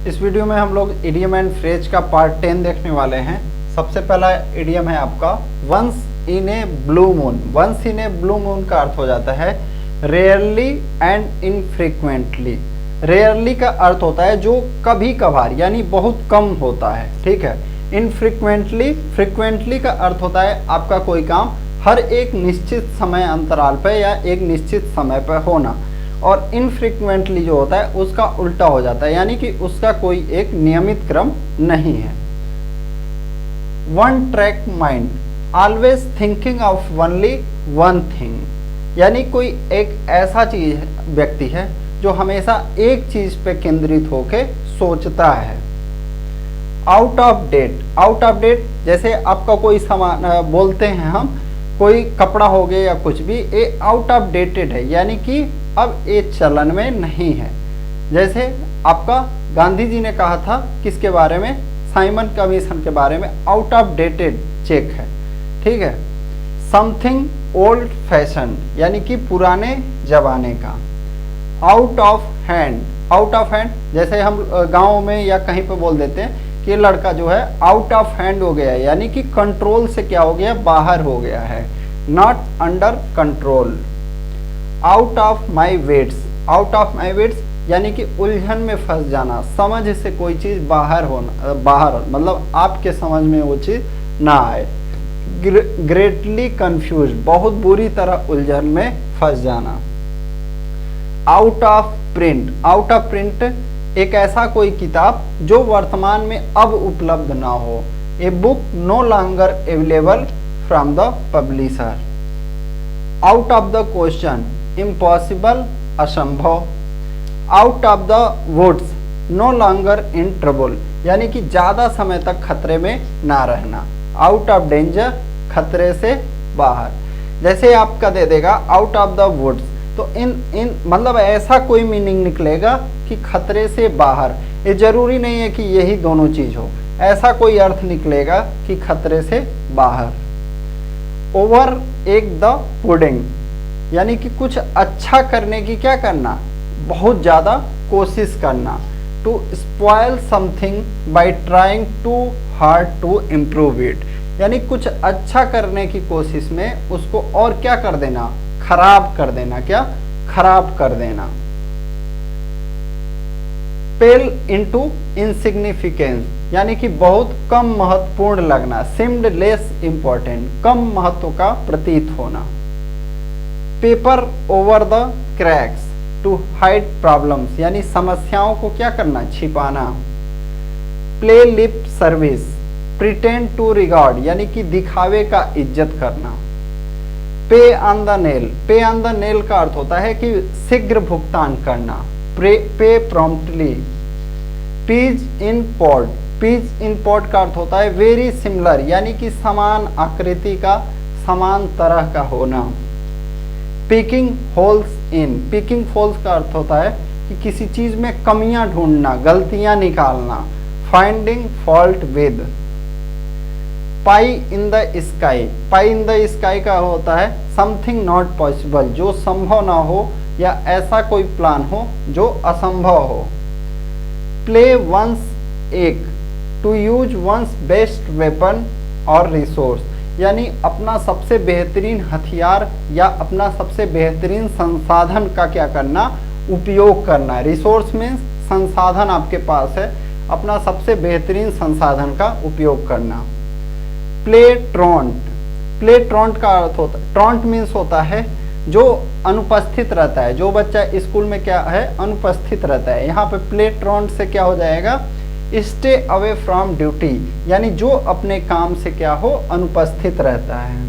इस वीडियो में हम लोग इडियम एंड फ्रेज का पार्ट 10 देखने वाले हैं। सबसे पहला इडियम है आपका once in a blue moon. Once in a blue moon का अर्थ हो जाता है रेयरली एंड इनफ्रीक्वेंटली। रेयरली का अर्थ होता है जो कभी कभार यानी बहुत कम होता है, ठीक है। इनफ्रीक्वेंटली, फ्रीक्वेंटली का अर्थ होता है आपका कोई काम हर एक निश्चित समय अंतराल पर या एक निश्चित समय पर होना, और इनफ्रीक्वेंटली जो होता है उसका उल्टा हो जाता है यानी कि उसका कोई एक नियमित क्रम नहीं है। One track mind, always thinking of only one thing, यानी कोई एक ऐसा चीज व्यक्ति है जो हमेशा एक चीज पे केंद्रित होके सोचता है। Out of date, out of date जैसे आपका कोई सामान बोलते हैं हम, कोई कपड़ा हो गया या कुछ भी, ये आउट ऑफ डेटेड है यानी कि अब ये चलन में नहीं है। जैसे आपका गांधी जी ने कहा था किसके बारे में, साइमन कमीशन के बारे में, आउट ऑफ डेटेड चेक है, ठीक है। समथिंग ओल्ड फैशन यानी कि पुराने जमाने का। Out of hand, out of hand जैसे हम गाँव में या कहीं पे बोल देते हैं कि लड़का जो है आउट ऑफ हैंड हो गया है यानी कि कंट्रोल से क्या हो गया, बाहर हो गया है, not under control. Out of my wits, out of my wits यानी कि उलझन में फंस जाना, समझ से कोई चीज़ बाहर होना, बाहर मतलब आपके समझ में वो चीज़ ना आए। ग्रेटली कंफ्यूज, बहुत बुरी तरह उलझन में फंस जाना। Out of print, out of print एक ऐसा कोई किताब जो वर्तमान में अब उपलब्ध ना हो। A book no longer available from the publisher. Out of the question, impossible, असंभव। Out of the woods, no longer in trouble यानी कि ज़्यादा समय तक खतरे में ना रहना। आउट ऑफ डेंजर, खतरे से बाहर। जैसे आपका दे देगा आउट ऑफ द वुड्स, तो इन मतलब ऐसा कोई मीनिंग निकलेगा कि खतरे से बाहर। ये जरूरी नहीं है कि यही दोनों चीज हो, ऐसा कोई अर्थ निकलेगा कि खतरे से बाहर। ओवर एक द पुडिंग यानी कि कुछ अच्छा करने की क्या करना, बहुत ज़्यादा कोशिश करना। To spoil something by trying too hard to improve it यानी कुछ अच्छा करने की कोशिश में उसको और क्या कर देना, खराब कर देना। क्या खराब कर देना। पेल इनटू इनसिग्निफिकेंस यानी कि बहुत कम महत्वपूर्ण लगना। सिम्ड लेस इंपॉर्टेंट, कम महत्व का प्रतीत होना। Paper over the cracks to hide problems यानी समस्याओं को क्या करना, छिपाना। Play lip service, pretend to regard यानी कि दिखावे का इज्जत करना। Pay on the nail, pay on the nail का अर्थ होता है कि शीघ्र भुगतान करना। Pay promptly. Peas in pot, peas in pot का अर्थ होता है वेरी सिमिलर यानी कि समान आकृति का, समान तरह का होना। Picking holes in, picking holes का अर्थ होता है कि किसी चीज में कमियां ढूंढना, गलतियां निकालना। Finding fault with. Pi in the sky, pi in the sky का होता है समथिंग नॉट पॉसिबल, जो संभव ना हो या ऐसा कोई प्लान हो जो असंभव हो। Play one's ace, to use one's best weapon और रिसोर्स यानी अपना सबसे बेहतरीन हथियार या अपना सबसे बेहतरीन संसाधन का क्या करना, उपयोग करना। रिसोर्स में संसाधन आपके पास है, अपना सबसे बेहतरीन संसाधन का उपयोग करना। प्ले ट्रॉन्ट, प्ले ट्रॉन्ट का अर्थ होता है, ट्रॉन्ट मीन्स होता है जो अनुपस्थित रहता है, जो बच्चा स्कूल में क्या है, अनुपस्थित रहता है। यहाँ पे प्ले ट्रॉन्ट से क्या हो जाएगा, स्टे अवे फ्रॉम ड्यूटी यानी जो अपने काम से क्या हो, अनुपस्थित रहता है।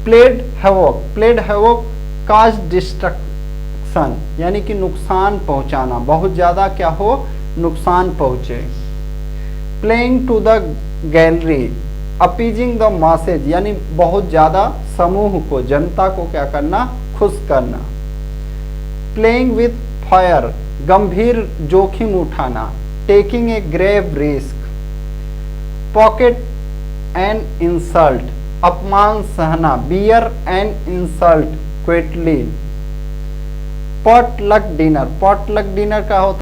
प्लेड हैवोक, प्लेड हैवोक काज डिस्ट्रक्शन यानी कि नुकसान पहुंचाना, बहुत ज्यादा क्या हो, नुकसान पहुंचे। Playing to the gallery, appeasing the masses यानी बहुत ज्यादा समूह को, जनता को क्या करना, खुश करना। प्लेइंग विथ फायर, गंभीर जोखिम उठाना। Taking a grave risk. Pocket an insult, अपमान सहना। Bear an insult quietly. Potluck dinner, potluck dinner का होता